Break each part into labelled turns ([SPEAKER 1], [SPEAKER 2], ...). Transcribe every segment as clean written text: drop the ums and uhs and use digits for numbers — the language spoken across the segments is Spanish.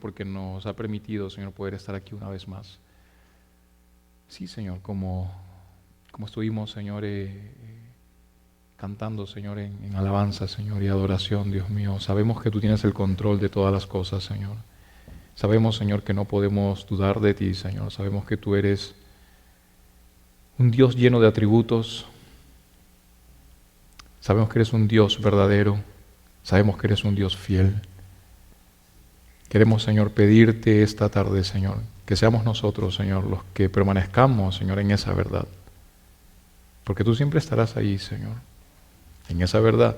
[SPEAKER 1] porque nos ha permitido, Señor, poder estar aquí una vez más. Sí, Señor, como estuvimos, Señor, cantando, Señor, en alabanza, Señor, y adoración, Dios mío. Sabemos que tú tienes el control de todas las cosas, Señor. Sabemos, Señor, que no podemos dudar de ti, Señor. Sabemos que tú eres un Dios lleno de atributos. Sabemos que eres un Dios verdadero. Sabemos que eres un Dios fiel. Queremos, Señor, pedirte esta tarde, Señor, que seamos nosotros, Señor, los que permanezcamos, Señor, en esa verdad. Porque tú siempre estarás ahí, Señor, en esa verdad.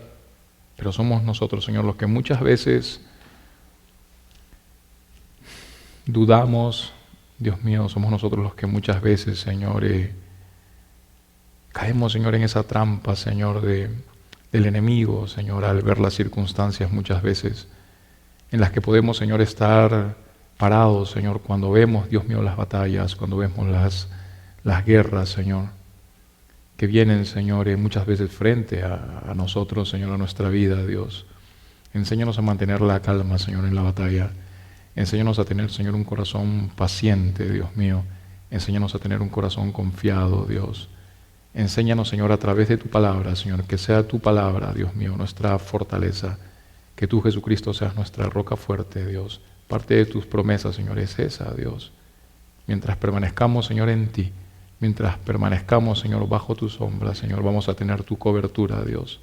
[SPEAKER 1] Pero somos nosotros, Señor, los que muchas veces dudamos. Dios mío, somos nosotros los que muchas veces, Señor, caemos, Señor, en esa trampa, Señor, del enemigo, Señor, al ver las circunstancias muchas veces en las que podemos, Señor, estar parados, Señor, cuando vemos, Dios mío, las batallas, cuando vemos las guerras, Señor, que vienen, Señor, muchas veces frente a nosotros, Señor, a nuestra vida, Dios. Enséñanos a mantener la calma, Señor, en la batalla. Enséñanos a tener, Señor, un corazón paciente, Dios mío. Enséñanos a tener un corazón confiado, Dios. Enséñanos, Señor, a través de tu palabra, Señor, que sea tu palabra, Dios mío, nuestra fortaleza. Que tú, Jesucristo, seas nuestra roca fuerte, Dios. Parte de tus promesas, Señor, es esa, Dios. Mientras permanezcamos, Señor, en ti, mientras permanezcamos, Señor, bajo tu sombra, Señor, vamos a tener tu cobertura, Dios.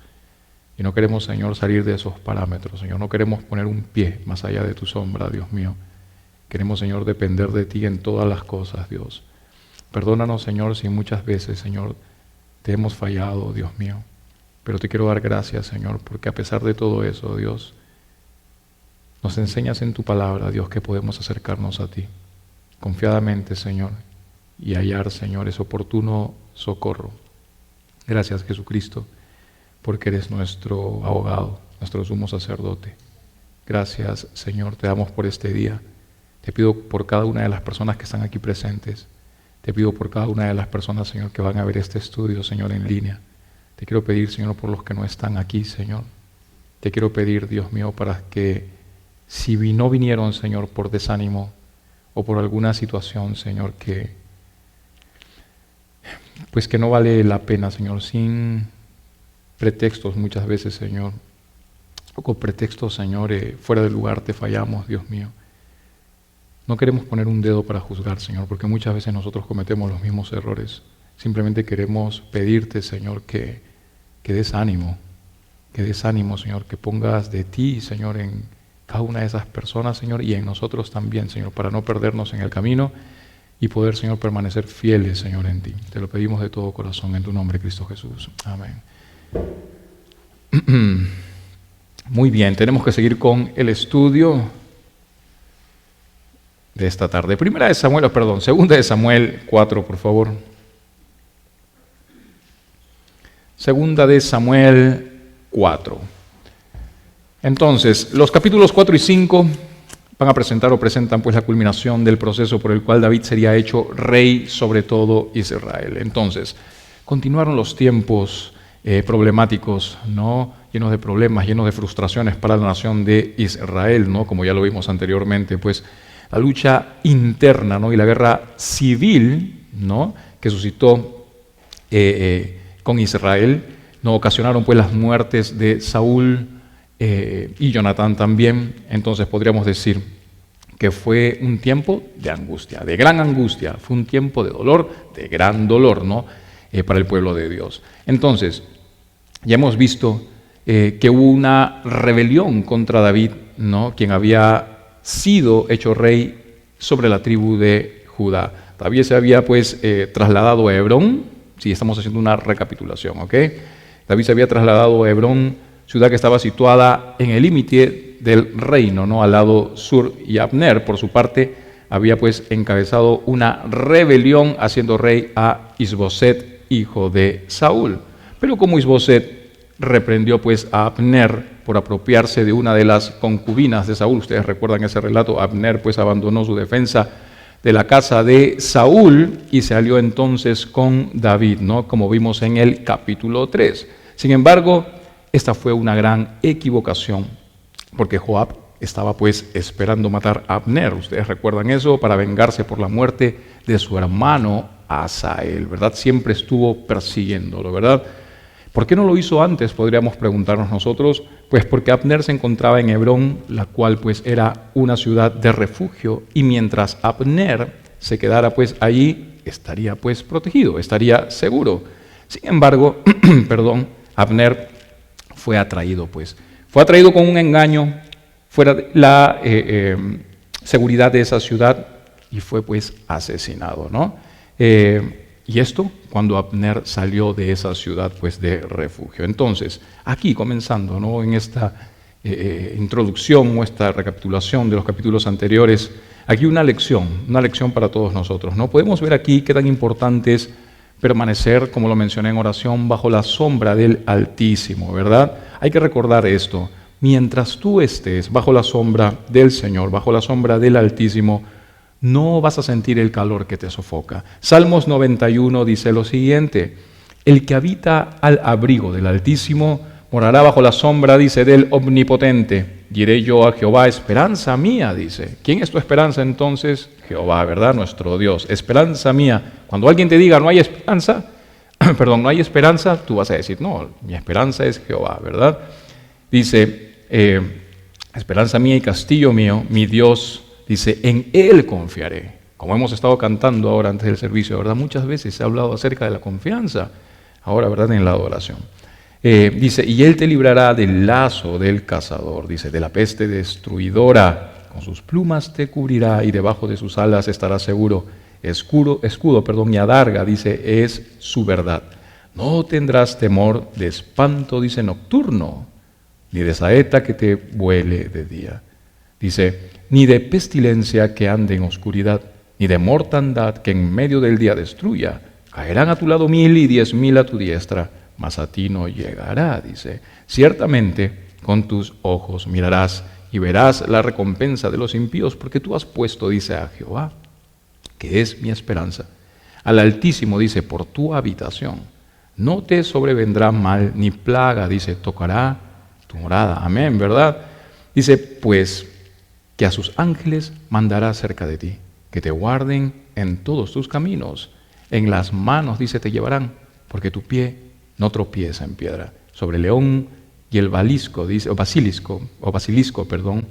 [SPEAKER 1] Y no queremos, Señor, salir de esos parámetros, Señor. No queremos poner un pie más allá de tu sombra, Dios mío. Queremos, Señor, depender de ti en todas las cosas, Dios. Perdónanos, Señor, si muchas veces, Señor, te hemos fallado, Dios mío. Pero te quiero dar gracias, Señor, porque a pesar de todo eso, Dios, nos enseñas en tu palabra, Dios, que podemos acercarnos a ti confiadamente, Señor, y hallar, Señor, ese oportuno socorro. Gracias, Jesucristo, porque eres nuestro abogado, nuestro sumo sacerdote. Gracias, Señor, te damos por este día. Te pido por cada una de las personas que están aquí presentes. Te pido por cada una de las personas, Señor, que van a ver este estudio, Señor, en línea. Te quiero pedir, Señor, por los que no están aquí, Señor. Te quiero pedir, Dios mío, para que si no vinieron, Señor, por desánimo o por alguna situación, Señor, que no vale la pena, Señor, sin pretextos muchas veces, Señor, o con pretextos, Señor, fuera del lugar te fallamos, Dios mío. No queremos poner un dedo para juzgar, Señor, porque muchas veces nosotros cometemos los mismos errores. Simplemente queremos pedirte, Señor, que des ánimo, Señor, que pongas de ti, Señor, en cada una de esas personas, Señor, y en nosotros también, Señor, para no perdernos en el camino y poder, Señor, permanecer fieles, Señor, en ti. Te lo pedimos de todo corazón, en tu nombre, Cristo Jesús. Amén. Muy bien, tenemos que seguir con el estudio de esta tarde. Segunda de Samuel 4, por favor. Segunda de Samuel 4. Entonces, los capítulos 4 y 5 van a presentan pues la culminación del proceso por el cual David sería hecho rey sobre todo Israel. Entonces, continuaron los tiempos problemáticos, ¿no? Llenos de problemas, llenos de frustraciones para la nación de Israel, ¿no? Como ya lo vimos anteriormente, pues la lucha interna, ¿no? Y la guerra civil, ¿no? Que suscitó con Israel, ¿no? Ocasionaron pues las muertes de Saúl y Jonatán también. Entonces podríamos decir que fue un tiempo de angustia, de gran angustia, fue un tiempo de dolor, de gran dolor, ¿no? Para el pueblo de Dios. Entonces, ya hemos visto que hubo una rebelión contra David, ¿no? Quien había sido hecho rey sobre la tribu de Judá. David se había pues trasladado a Hebrón. Sí, estamos haciendo una recapitulación, ¿ok? David se había trasladado a Hebrón, ciudad que estaba situada en el límite del reino, ¿no? Al lado sur, y Abner, por su parte, había pues encabezado una rebelión haciendo rey a Isboset, hijo de Saúl. Pero como Isboset reprendió pues a Abner por apropiarse de una de las concubinas de Saúl, ustedes recuerdan ese relato, Abner pues abandonó su defensa de la casa de Saúl y se alió entonces con David, ¿no? Como vimos en el capítulo 3. Sin embargo, esta fue una gran equivocación, porque Joab, estaba pues esperando matar a Abner. Ustedes recuerdan eso, para vengarse por la muerte de su hermano Asael, ¿verdad? Siempre estuvo persiguiéndolo, ¿verdad? ¿Por qué no lo hizo antes? Podríamos preguntarnos nosotros. Pues porque Abner se encontraba en Hebrón, la cual pues era una ciudad de refugio, y mientras Abner se quedara pues allí, estaría pues protegido, estaría seguro. Sin embargo, Abner fue atraído con un engaño fuera de la seguridad de esa ciudad y fue pues asesinado, ¿no? Y esto cuando Abner salió de esa ciudad pues de refugio. Entonces, aquí comenzando, ¿no?, en esta introducción o esta recapitulación de los capítulos anteriores, aquí una lección para todos nosotros, ¿no? Podemos ver aquí qué tan importante es permanecer, como lo mencioné en oración, bajo la sombra del Altísimo, ¿verdad? Hay que recordar esto. Mientras tú estés bajo la sombra del Señor, bajo la sombra del Altísimo, no vas a sentir el calor que te sofoca. Salmos 91 dice lo siguiente: el que habita al abrigo del Altísimo morará bajo la sombra, dice, del Omnipotente. Diré yo a Jehová, esperanza mía, dice. ¿Quién es tu esperanza entonces? Jehová, ¿verdad? Nuestro Dios. Esperanza mía. Cuando alguien te diga no hay esperanza, no hay esperanza, tú vas a decir, no, mi esperanza es Jehová, ¿verdad? Dice, esperanza mía y castillo mío, mi Dios, dice, en Él confiaré. Como hemos estado cantando ahora antes del servicio, ¿verdad? Muchas veces se ha hablado acerca de la confianza, ahora, ¿verdad?, en la adoración. Dice, y Él te librará del lazo del cazador, dice, de la peste destruidora, con sus plumas te cubrirá y debajo de sus alas estarás seguro. Escudo, y adarga, dice, es su verdad. No tendrás temor de espanto, dice, nocturno, ni de saeta que te vuele de día. Dice, ni de pestilencia que ande en oscuridad, ni de mortandad que en medio del día destruya. Caerán a tu lado 1000 y 10.000 a tu diestra, mas a ti no llegará, dice. Ciertamente con tus ojos mirarás y verás la recompensa de los impíos, porque tú has puesto, dice, a Jehová, que es mi esperanza, al Altísimo, dice, por tu habitación. No te sobrevendrá mal ni plaga, dice, tocará tu morada. Amén, ¿verdad? Dice, pues, que a sus ángeles mandará cerca de ti, que te guarden en todos tus caminos. En las manos, dice, te llevarán, porque tu pie no tropieza en piedra. Sobre el león y el basilisco,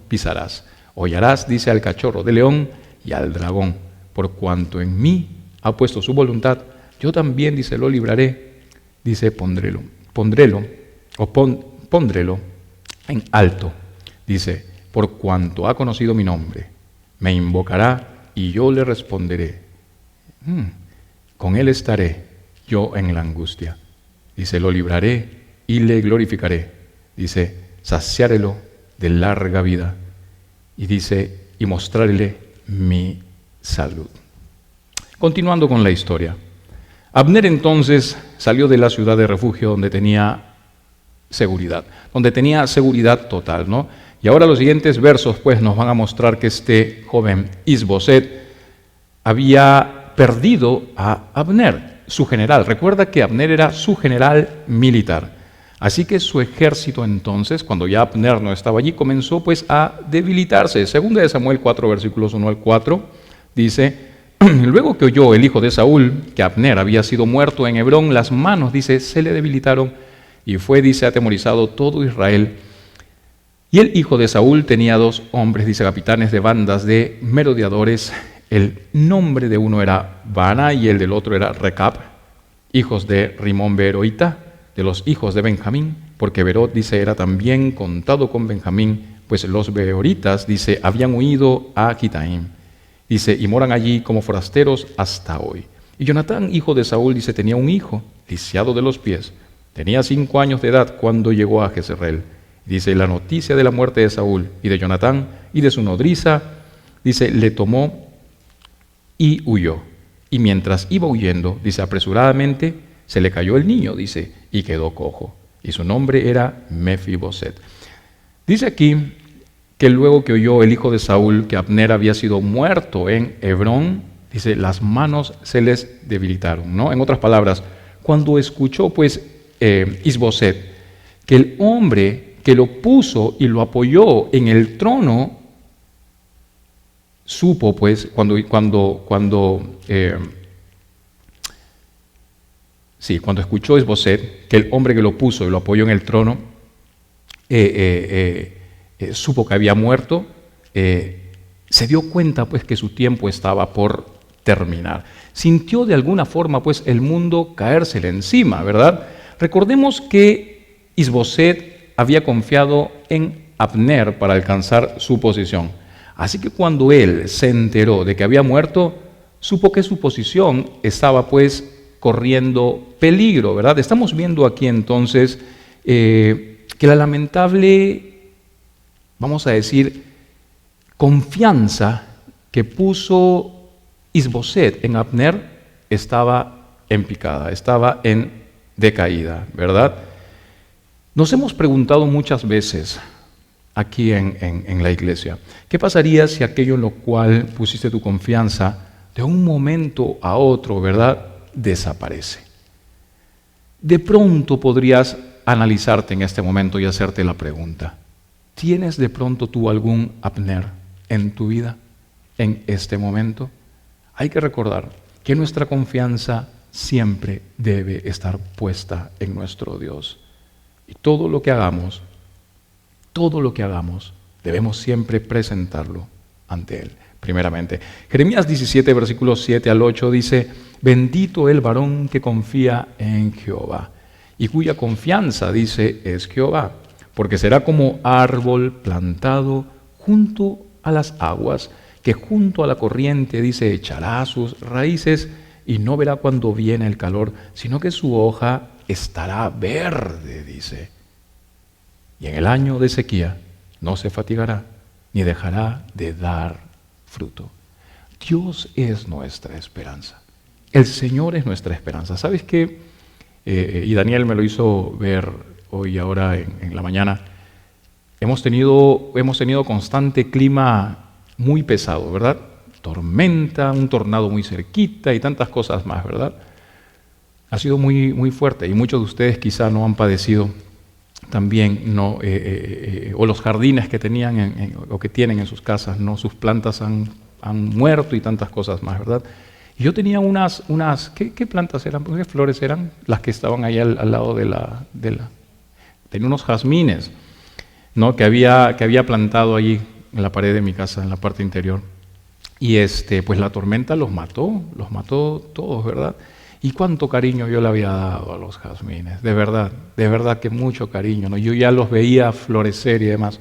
[SPEAKER 1] pisarás. Hollarás, dice, al cachorro de león y al dragón. Por cuanto en mí ha puesto su voluntad, yo también, dice, lo libraré. Dice, pondrélo en alto. Dice, por cuanto ha conocido mi nombre, me invocará y yo le responderé. Con él estaré yo en la angustia. Dice, lo libraré y le glorificaré. Dice, saciárelo de larga vida. Y dice, y mostrarle mi salud. Continuando con la historia. Abner entonces salió de la ciudad de refugio donde tenía seguridad total, ¿no? Y ahora los siguientes versos pues nos van a mostrar que este joven Isboset había perdido a Abner, su general. Recuerda que Abner era su general militar. Así que su ejército entonces, cuando ya Abner no estaba allí, comenzó pues a debilitarse. Segunda de Samuel 4, versículos 1 al 4, dice, luego que oyó el hijo de Saúl que Abner había sido muerto en Hebrón, las manos, dice, se le debilitaron y fue, dice, atemorizado todo Israel. Y el hijo de Saúl tenía 2 hombres, dice, capitanes de bandas de merodeadores. El nombre de uno era Baana y el del otro era Recab, hijos de Rimón Beeroita, de los hijos de Benjamín, porque Berot, dice, era también contado con Benjamín, pues los beoritas, dice, habían huido a Gitaim, dice, y moran allí como forasteros hasta hoy. Y Jonatán, hijo de Saúl, dice, tenía un hijo, lisiado de los pies, tenía 5 años de edad cuando llegó a Jezreel. Dice, la noticia de la muerte de Saúl y de Jonatán y de su nodriza, dice, le tomó y huyó. Y mientras iba huyendo, dice, apresuradamente se le cayó el niño, dice, y quedó cojo. Y su nombre era Mefiboset. Dice aquí que luego que oyó el hijo de Saúl que Abner había sido muerto en Hebrón, dice, las manos se les debilitaron, ¿no? En otras palabras, cuando escuchó pues Isboset que el hombre que lo puso y lo apoyó en el trono, supo pues, cuando escuchó Isboset que el hombre que lo puso y lo apoyó en el trono, supo que había muerto, se dio cuenta pues que su tiempo estaba por terminar. Sintió de alguna forma pues el mundo caérsele encima, ¿verdad? Recordemos que Isboset había confiado en Abner para alcanzar su posición. Así que cuando él se enteró de que había muerto, supo que su posición estaba pues corriendo peligro, ¿verdad? Estamos viendo aquí entonces que la lamentable, vamos a decir, confianza que puso Isboset en Abner estaba en picada, estaba en decaída, ¿verdad? Nos hemos preguntado muchas veces aquí en la iglesia, ¿qué pasaría si aquello en lo cual pusiste tu confianza de un momento a otro, ¿verdad?, desaparece? De pronto podrías analizarte en este momento y hacerte la pregunta, ¿tienes de pronto tú algún Abner en tu vida en este momento? Hay que recordar que nuestra confianza siempre debe estar puesta en nuestro Dios. Y todo lo que hagamos, debemos siempre presentarlo ante Él, primeramente. Jeremías 17, versículos 7 al 8 dice, bendito el varón que confía en Jehová, y cuya confianza, dice, es Jehová, porque será como árbol plantado junto a las aguas, que junto a la corriente, dice, echará sus raíces y no verá cuando viene el calor, sino que su hoja estará verde, dice. Y en el año de sequía no se fatigará, ni dejará de dar fruto. Dios es nuestra esperanza. El Señor es nuestra esperanza. ¿Sabes qué? Y Daniel me lo hizo ver hoy, ahora en la mañana. Hemos tenido constante clima muy pesado, ¿verdad? Tormenta, un tornado muy cerquita y tantas cosas más, ¿verdad? Ha sido muy, muy fuerte y muchos de ustedes quizá no han padecido también, ¿no? O los jardines que tenían o que tienen en sus casas, ¿no? Sus plantas han muerto y tantas cosas más, ¿verdad? Y yo tenía unas ¿qué plantas eran? ¿Qué flores eran? Las que estaban ahí al lado de la... Tenía unos jazmines, ¿no? que había plantado allí en la pared de mi casa, en la parte interior. Y pues la tormenta los mató todos, ¿verdad? Y cuánto cariño yo le había dado a los jazmines, de verdad que mucho cariño, ¿no? Yo ya los veía florecer y demás.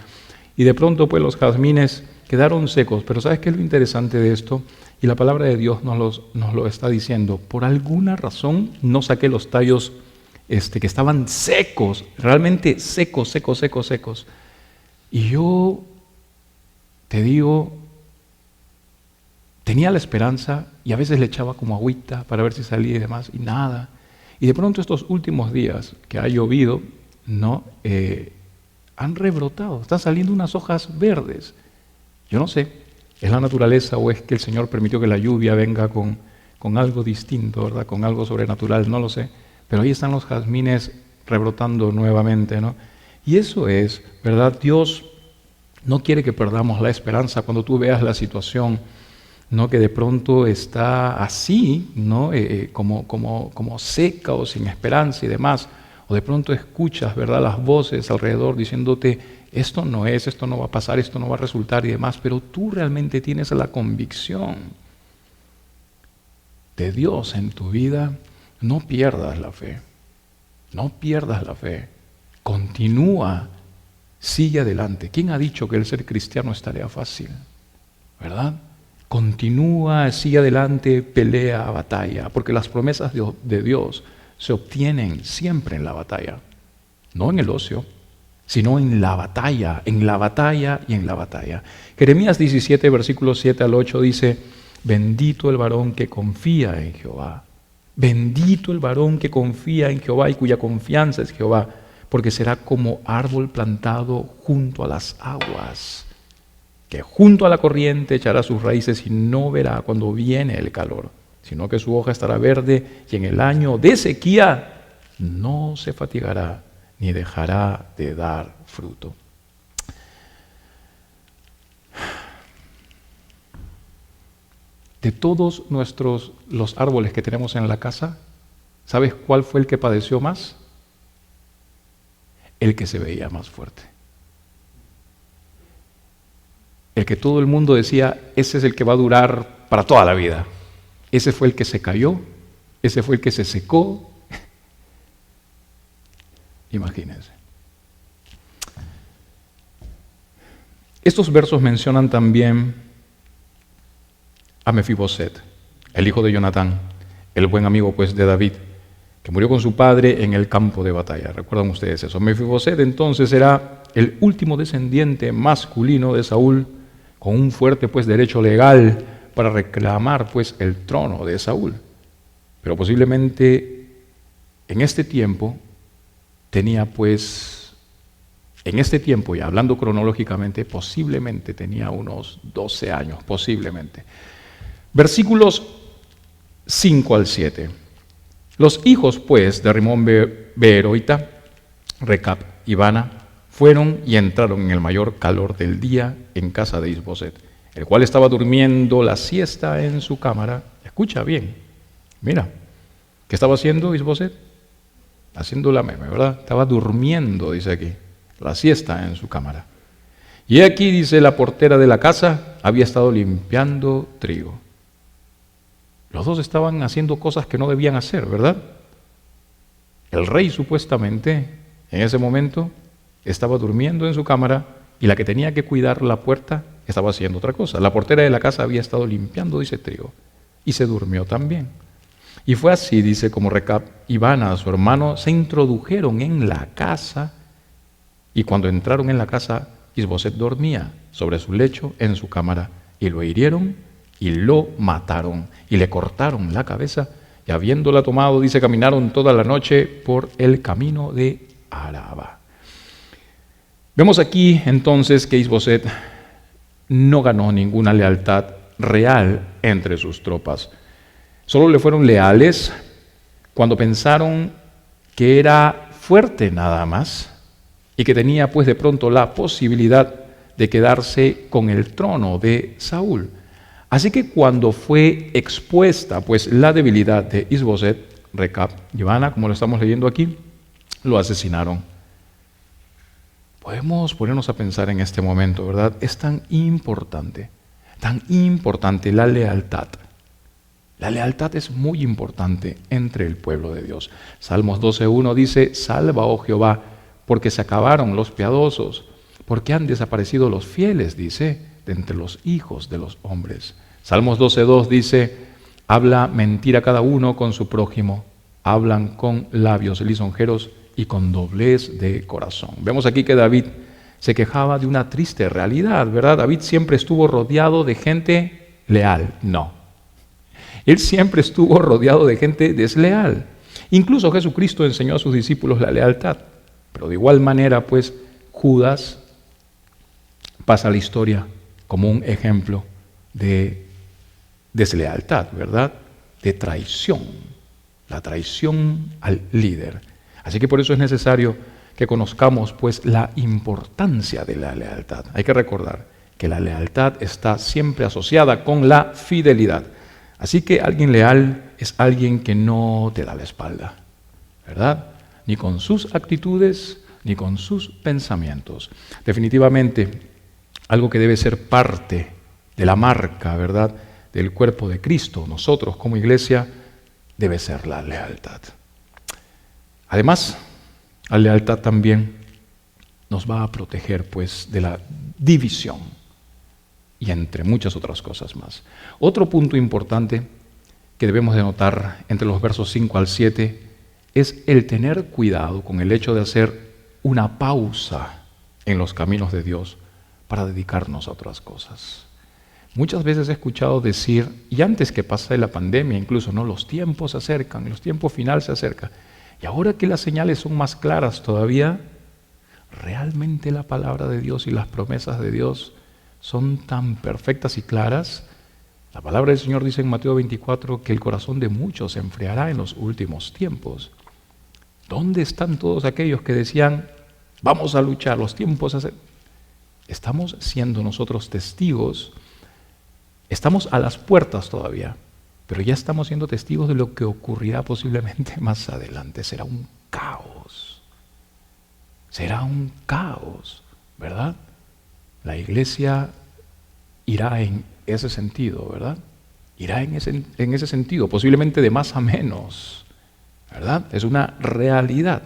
[SPEAKER 1] Y de pronto pues los jazmines quedaron secos, pero ¿sabes qué es lo interesante de esto? Y la palabra de Dios nos lo está diciendo. Por alguna razón no saqué los tallos que estaban secos, realmente secos. Y yo te digo, tenía la esperanza y a veces le echaba como agüita para ver si salía y demás, y nada. Y de pronto estos últimos días que ha llovido, ¿no? Han rebrotado, están saliendo unas hojas verdes. Yo no sé, ¿es la naturaleza o es que el Señor permitió que la lluvia venga con algo distinto, ¿verdad? Con algo sobrenatural, no lo sé. Pero ahí están los jazmines rebrotando nuevamente, ¿no? Y eso es, ¿verdad? Dios no quiere que perdamos la esperanza cuando tú veas la situación, ¿no? Que de pronto está así, ¿no? Como seca o sin esperanza y demás. O de pronto escuchas, ¿verdad? Las voces alrededor diciéndote, esto no va a pasar, esto no va a resultar y demás. Pero tú realmente tienes la convicción de Dios en tu vida. No pierdas la fe. Continúa, sigue adelante. ¿Quién ha dicho que el ser cristiano es tarea fácil? ¿Verdad? Continúa, sigue adelante, pelea, batalla, porque las promesas de Dios se obtienen siempre en la batalla, no en el ocio, sino en la batalla y en la batalla. Jeremías 17, versículos 7 al 8 dice, bendito el varón que confía en Jehová. Bendito el varón que confía en Jehová y cuya confianza es Jehová, porque será como árbol plantado junto a las aguas, que junto a la corriente echará sus raíces y no verá cuando viene el calor, sino que su hoja estará verde y en el año de sequía no se fatigará ni dejará de dar fruto. De todos los árboles que tenemos en la casa, ¿sabes cuál fue el que padeció más? El que se veía más fuerte. El que todo el mundo decía, ese es el que va a durar para toda la vida. Ese fue el que se cayó, ese fue el que se secó. Imagínense. Estos versos mencionan también a Mefiboset, el hijo de Jonatán, el buen amigo pues de David, que murió con su padre en el campo de batalla. ¿Recuerdan ustedes eso? Mefiboset entonces era el último descendiente masculino de Saúl, con un fuerte pues derecho legal para reclamar pues el trono de Saúl. Pero posiblemente en este tiempo tenía pues, en este tiempo, y hablando cronológicamente, posiblemente tenía unos 12 años, posiblemente. Versículos 5 al 7. Los hijos, pues, de Rimón Beeroita, Recab y Baana, fueron y entraron en el mayor calor del día en casa de Isboset, el cual estaba durmiendo la siesta en su cámara. Escucha bien, mira, ¿qué estaba haciendo Isboset? Haciendo la meme, ¿verdad? Estaba durmiendo, dice aquí, la siesta en su cámara. Y aquí, dice, la portera de la casa había estado limpiando trigo. Los dos estaban haciendo cosas que no debían hacer, ¿verdad? El rey supuestamente, en ese momento, estaba durmiendo en su cámara y la que tenía que cuidar la puerta estaba haciendo otra cosa. La portera de la casa había estado limpiando, dice, trigo, y se durmió también. Y fue así, dice, como Recab y Baana, su hermano, se introdujeron en la casa, y cuando entraron en la casa, Isboset dormía sobre su lecho en su cámara, y lo hirieron y lo mataron, y le cortaron la cabeza, y habiéndola tomado, dice, caminaron toda la noche por el camino de Araba. Vemos aquí entonces que Isboset no ganó ninguna lealtad real entre sus tropas. Solo le fueron leales cuando pensaron que era fuerte nada más y que tenía pues de pronto la posibilidad de quedarse con el trono de Saúl. Así que cuando fue expuesta pues la debilidad de Isboset, Recab y Baana, como lo estamos leyendo aquí, lo asesinaron. Podemos ponernos a pensar en este momento, ¿verdad? Es tan importante la lealtad. La lealtad es muy importante entre el pueblo de Dios. Salmos 12:1 dice, salva, oh Jehová, porque se acabaron los piadosos, porque han desaparecido los fieles, dice, de entre los hijos de los hombres. Salmos 12:2 dice, habla mentira cada uno con su prójimo, hablan con labios lisonjeros y con doblez de corazón. Vemos aquí que David se quejaba de una triste realidad, ¿verdad? David siempre estuvo rodeado de gente leal. No. Él siempre estuvo rodeado de gente desleal. Incluso Jesucristo enseñó a sus discípulos la lealtad. Pero de igual manera, pues, Judas pasa a la historia como un ejemplo de deslealtad, ¿verdad? De traición. La traición al líder. Así que por eso es necesario que conozcamos pues la importancia de la lealtad. Hay que recordar que la lealtad está siempre asociada con la fidelidad. Así que alguien leal es alguien que no te da la espalda, ¿verdad? Ni con sus actitudes, ni con sus pensamientos. Definitivamente, algo que debe ser parte de la marca, ¿verdad?, del cuerpo de Cristo, nosotros como iglesia, debe ser la lealtad. Además, la lealtad también nos va a proteger pues de la división y entre muchas otras cosas más. Otro punto importante que debemos de notar entre los versos 5 al 7 es el tener cuidado con el hecho de hacer una pausa en los caminos de Dios para dedicarnos a otras cosas. Muchas veces he escuchado decir, y antes que pase la pandemia incluso, ¿no?, los tiempos se acercan, los tiempos finales se acercan. Y ahora que las señales son más claras todavía, ¿realmente la palabra de Dios y las promesas de Dios son tan perfectas y claras? La palabra del Señor dice en Mateo 24 que el corazón de muchos se enfriará en los últimos tiempos. ¿Dónde están todos aquellos que decían, vamos a luchar, los tiempos? Estamos siendo nosotros testigos, estamos a las puertas todavía, pero ya estamos siendo testigos de lo que ocurrirá posiblemente más adelante. Será un caos. Será un caos, ¿verdad? La iglesia irá en ese sentido, ¿verdad? Irá en ese sentido, posiblemente de más a menos, ¿verdad? Es una realidad.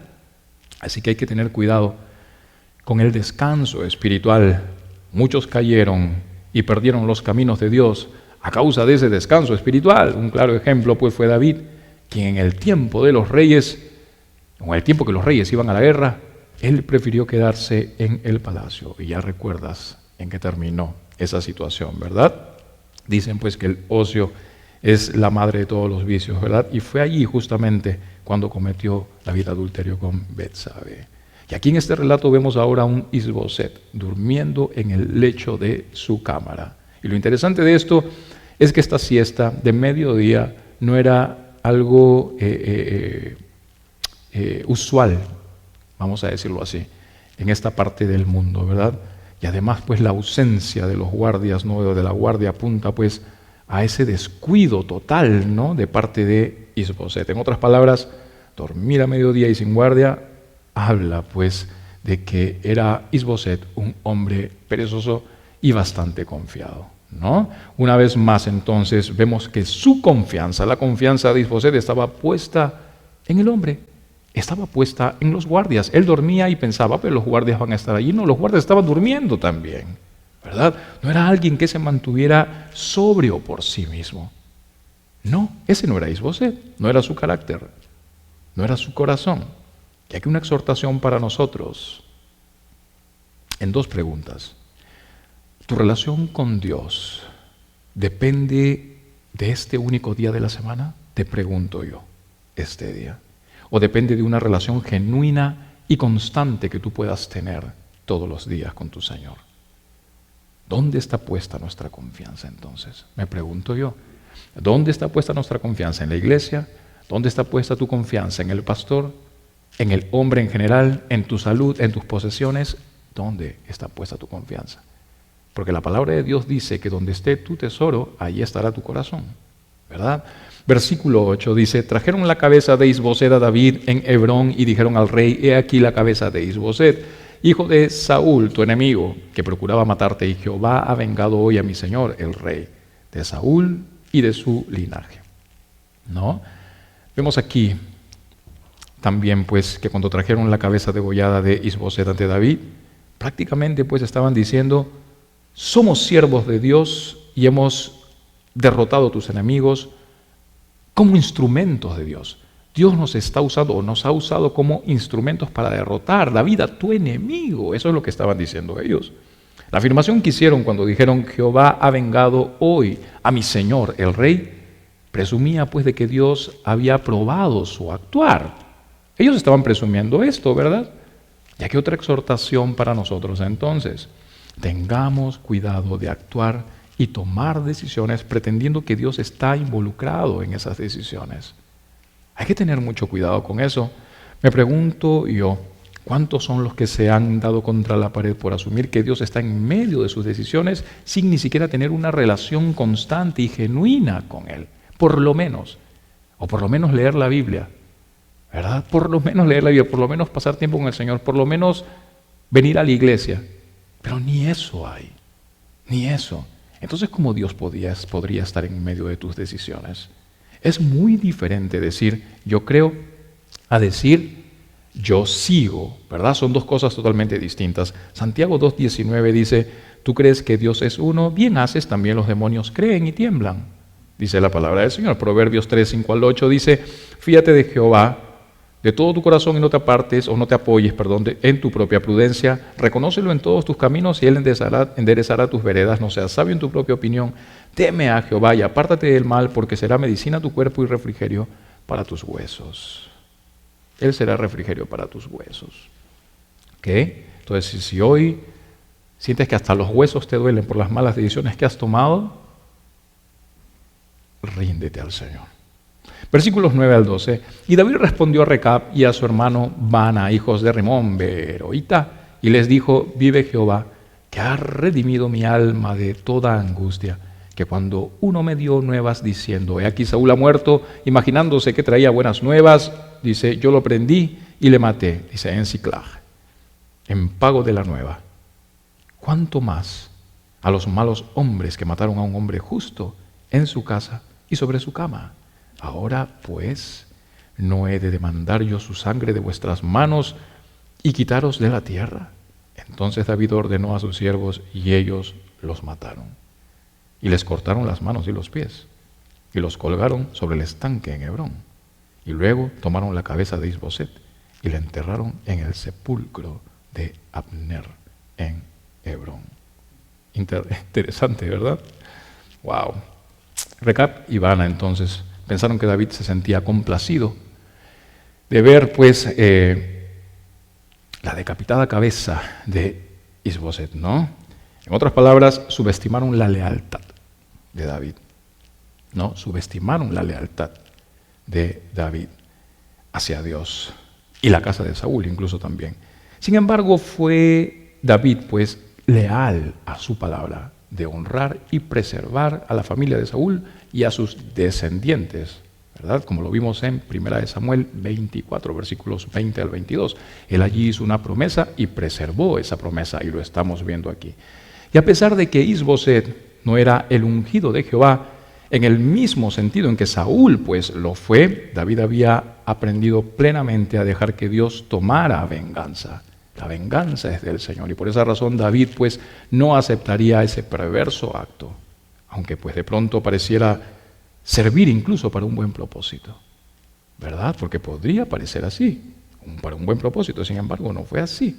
[SPEAKER 1] Así que hay que tener cuidado con el descanso espiritual. Muchos cayeron y perdieron los caminos de Dios a causa de ese descanso espiritual. Un claro ejemplo pues fue David, quien en el tiempo de los reyes, o en el tiempo que los reyes iban a la guerra, él prefirió quedarse en el palacio. Y ya recuerdas en qué terminó esa situación, ¿verdad? Dicen pues que el ocio es la madre de todos los vicios, ¿verdad? Y fue allí justamente cuando cometió David adulterio con Betsabe. Y aquí en este relato vemos ahora a un Isboset durmiendo en el lecho de su cámara. Y lo interesante de esto es que esta siesta de mediodía no era algo usual, vamos a decirlo así, en esta parte del mundo, ¿verdad? Y además pues la ausencia de los guardias, ¿no? De la guardia apunta pues a ese descuido total, ¿no? De parte de Isboset. En otras palabras, dormir a mediodía y sin guardia habla pues de que era Isboset un hombre perezoso y bastante confiado, ¿no? Una vez más entonces vemos que su confianza, la confianza de Isboset estaba puesta en el hombre, estaba puesta en los guardias. Él dormía y pensaba, pero los guardias van a estar allí. No, los guardias estaban durmiendo también, ¿verdad? No era alguien que se mantuviera sobrio por sí mismo. No, ese no era Isboset, no era su carácter, no era su corazón. Y aquí una exhortación para nosotros en dos preguntas. ¿Tu relación con Dios depende de este único día de la semana? Te pregunto yo, este día. ¿O depende de una relación genuina y constante que tú puedas tener todos los días con tu Señor? ¿Dónde está puesta nuestra confianza entonces? Me pregunto yo. ¿Dónde está puesta nuestra confianza? ¿En la iglesia? ¿Dónde está puesta tu confianza? ¿En el pastor? ¿En el hombre en general? ¿En tu salud? ¿En tus posesiones? ¿Dónde está puesta tu confianza? Porque la palabra de Dios dice que donde esté tu tesoro, allí estará tu corazón, ¿verdad? Versículo 8 dice, trajeron la cabeza de Isboset a David en Hebrón y dijeron al rey, he aquí la cabeza de Isboset, hijo de Saúl, tu enemigo, que procuraba matarte, y Jehová ha vengado hoy a mi señor, el rey, de Saúl y de su linaje. ¿No? Vemos aquí también pues que cuando trajeron la cabeza degollada de Isboset ante David, prácticamente pues estaban diciendo, somos siervos de Dios y hemos derrotado a tus enemigos como instrumentos de Dios. Dios nos está usando o nos ha usado como instrumentos para derrotar, David, a tu enemigo. Eso es lo que estaban diciendo ellos. La afirmación que hicieron cuando dijeron Jehová ha vengado hoy a mi señor el rey, presumía pues de que Dios había aprobado su actuar. Ellos estaban presumiendo esto, ¿verdad? Y aquí otra exhortación para nosotros entonces. Tengamos cuidado de actuar y tomar decisiones pretendiendo que Dios está involucrado en esas decisiones. Hay que tener mucho cuidado con eso. Me pregunto yo, ¿cuántos son los que se han dado contra la pared por asumir que Dios está en medio de sus decisiones sin ni siquiera tener una relación constante y genuina con Él? Por lo menos, o por lo menos leer la Biblia, ¿verdad? Por lo menos leer la Biblia, por lo menos pasar tiempo con el Señor, por lo menos venir a la iglesia. Pero ni eso hay, ni eso. Entonces, ¿cómo Dios podría estar en medio de tus decisiones? Es muy diferente decir yo creo a decir yo sigo, ¿verdad? Son dos cosas totalmente distintas. Santiago 2:19 dice, tú crees que Dios es uno, bien haces, también los demonios creen y tiemblan. Dice la palabra del Señor. Proverbios 3:5-8 dice, fíate de Jehová de todo tu corazón y no te apartes o no te apoyes, en tu propia prudencia. Reconócelo en todos tus caminos y Él enderezará tus veredas. No seas sabio en tu propia opinión. Teme a Jehová y apártate del mal, porque será medicina a tu cuerpo y refrigerio para tus huesos. Él será refrigerio para tus huesos. ¿Ok? Entonces, si hoy sientes que hasta los huesos te duelen por las malas decisiones que has tomado, ríndete al Señor. Versículos 9 al 12. Y David respondió a Recab y a su hermano Baana, hijos de Rimón, Beeroita, y les dijo: vive Jehová, que ha redimido mi alma de toda angustia, que cuando uno me dio nuevas diciendo: he aquí Saúl ha muerto, imaginándose que traía buenas nuevas, dice, yo lo prendí y le maté, dice, en Siclag, en pago de la nueva. ¿Cuánto más a los malos hombres que mataron a un hombre justo en su casa y sobre su cama? Ahora, pues, ¿no he de demandar yo su sangre de vuestras manos y quitaros de la tierra? Entonces David ordenó a sus siervos y ellos los mataron. Y les cortaron las manos y los pies y los colgaron sobre el estanque en Hebrón. Y luego tomaron la cabeza de Isboset y la enterraron en el sepulcro de Abner en Hebrón. Interesante, ¿verdad? Wow. Recab y Baana entonces pensaron que David se sentía complacido de ver pues la decapitada cabeza de Isboset, ¿no? En otras palabras, subestimaron la lealtad de David, ¿no? Subestimaron la lealtad de David hacia Dios y la casa de Saúl incluso también. Sin embargo, fue David pues leal a su palabra de honrar y preservar a la familia de Saúl y a sus descendientes, ¿verdad? Como lo vimos en 1 Samuel 24, versículos 20 al 22. Él allí hizo una promesa y preservó esa promesa, y lo estamos viendo aquí. Y a pesar de que Isboset no era el ungido de Jehová, en el mismo sentido en que Saúl pues lo fue, David había aprendido plenamente a dejar que Dios tomara venganza. La venganza es del Señor, y por esa razón David pues no aceptaría ese perverso acto, aunque pues de pronto pareciera servir incluso para un buen propósito, ¿verdad? Porque podría parecer así, para un buen propósito. Sin embargo, no fue así.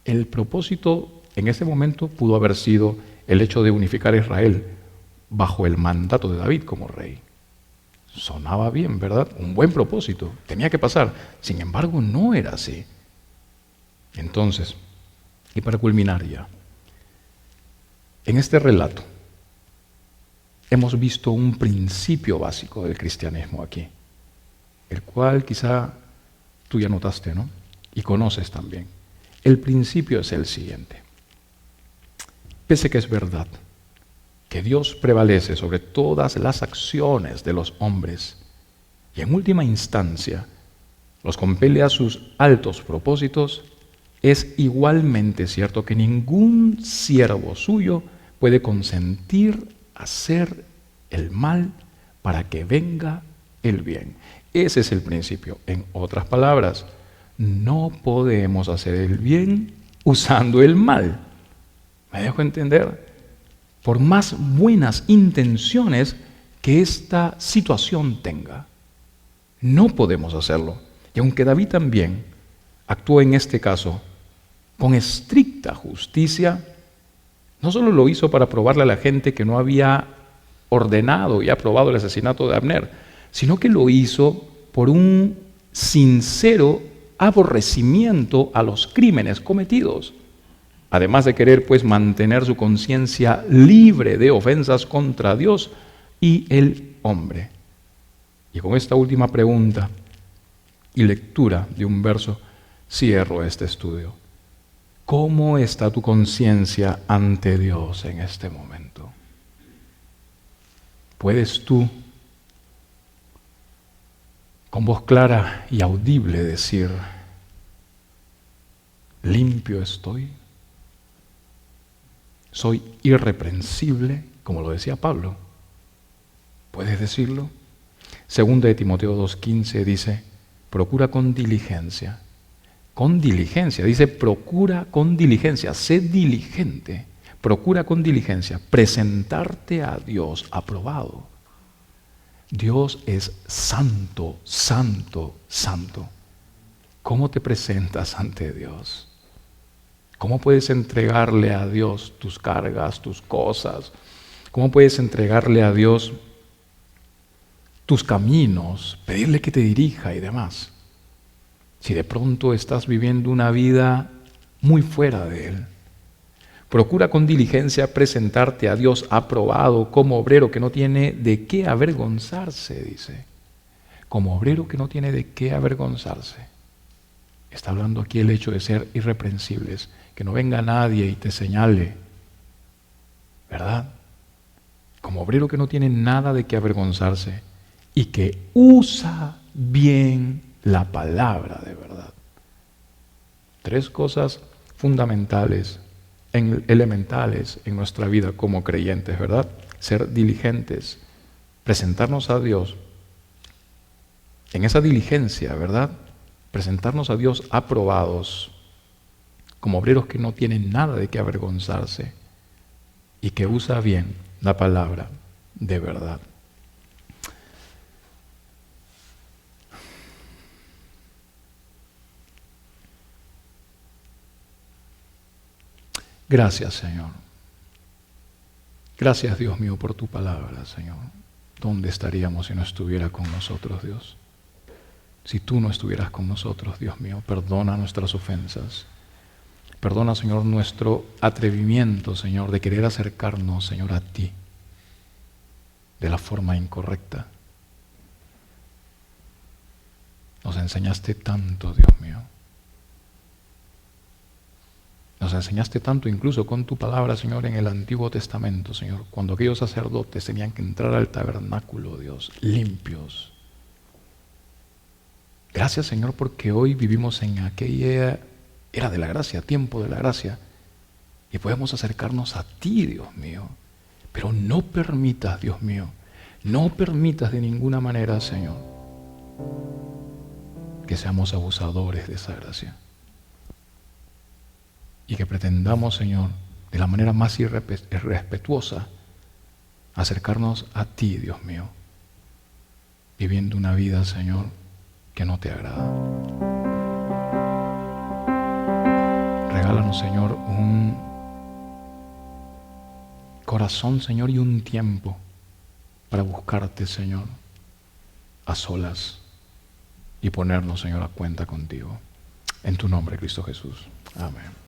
[SPEAKER 1] El propósito en ese momento pudo haber sido el hecho de unificar a Israel bajo el mandato de David como rey. Sonaba bien, ¿verdad? Un buen propósito, tenía que pasar. Sin embargo, no era así. Entonces, y para culminar ya, en este relato hemos visto un principio básico del cristianismo aquí, el cual quizá tú ya notaste, ¿no? Y conoces también. El principio es el siguiente: pese que es verdad que Dios prevalece sobre todas las acciones de los hombres y en última instancia los compele a sus altos propósitos, es igualmente cierto que ningún siervo suyo puede consentir hacer el mal para que venga el bien. Ese es el principio. En otras palabras, no podemos hacer el bien usando el mal. ¿Me dejo entender? Por más buenas intenciones que esta situación tenga, no podemos hacerlo. Y aunque David también actuó en este caso con estricta justicia, no solo lo hizo para probarle a la gente que no había ordenado y aprobado el asesinato de Abner, sino que lo hizo por un sincero aborrecimiento a los crímenes cometidos, además de querer pues mantener su conciencia libre de ofensas contra Dios y el hombre. Y con esta última pregunta y lectura de un verso cierro este estudio. ¿Cómo está tu conciencia ante Dios en este momento? ¿Puedes tú, con voz clara y audible, decir: limpio estoy? ¿Soy irreprensible, como lo decía Pablo? ¿Puedes decirlo? Segunda de Timoteo 2:15 dice: procura con diligencia. Con diligencia, dice, procura con diligencia, sé diligente, procura con diligencia presentarte a Dios aprobado. Dios es santo, santo, santo. ¿Cómo te presentas ante Dios? ¿Cómo puedes entregarle a Dios tus cargas, tus cosas? ¿Cómo puedes entregarle a Dios tus caminos, pedirle que te dirija y demás? Si de pronto estás viviendo una vida muy fuera de Él, procura con diligencia presentarte a Dios aprobado como obrero que no tiene de qué avergonzarse, dice. como obrero que no tiene de qué avergonzarse. Está hablando aquí el hecho de ser irreprensibles, que no venga nadie y te señale, ¿verdad? Como obrero que no tiene nada de qué avergonzarse y que usa bien la palabra de verdad. 3 cosas fundamentales, elementales en nuestra vida como creyentes, ¿verdad? Ser diligentes, presentarnos a Dios en esa diligencia, ¿verdad? Presentarnos a Dios aprobados, como obreros que no tienen nada de qué avergonzarse y que usa bien la palabra de verdad. Gracias, Señor. Gracias, Dios mío, por tu palabra, Señor. ¿Dónde estaríamos si no estuviera con nosotros, Dios? Si tú no estuvieras con nosotros, Dios mío, perdona nuestras ofensas. Perdona, Señor, nuestro atrevimiento, Señor, de querer acercarnos, Señor, a ti de la forma incorrecta. Nos enseñaste tanto, Dios mío. Nos enseñaste tanto incluso con tu palabra, Señor, en el Antiguo Testamento, Señor, cuando aquellos sacerdotes tenían que entrar al tabernáculo, Dios, limpios. Gracias, Señor, porque hoy vivimos en aquella era de la gracia, tiempo de la gracia, y podemos acercarnos a ti, Dios mío. Pero no permitas, Dios mío, no permitas de ninguna manera, Señor, que seamos abusadores de esa gracia. Y que pretendamos, Señor, de la manera más irrespetuosa, acercarnos a ti, Dios mío, viviendo una vida, Señor, que no te agrada. Regálanos, Señor, un corazón, Señor, y un tiempo para buscarte, Señor, a solas y ponernos, Señor, a cuenta contigo. En tu nombre, Cristo Jesús. Amén.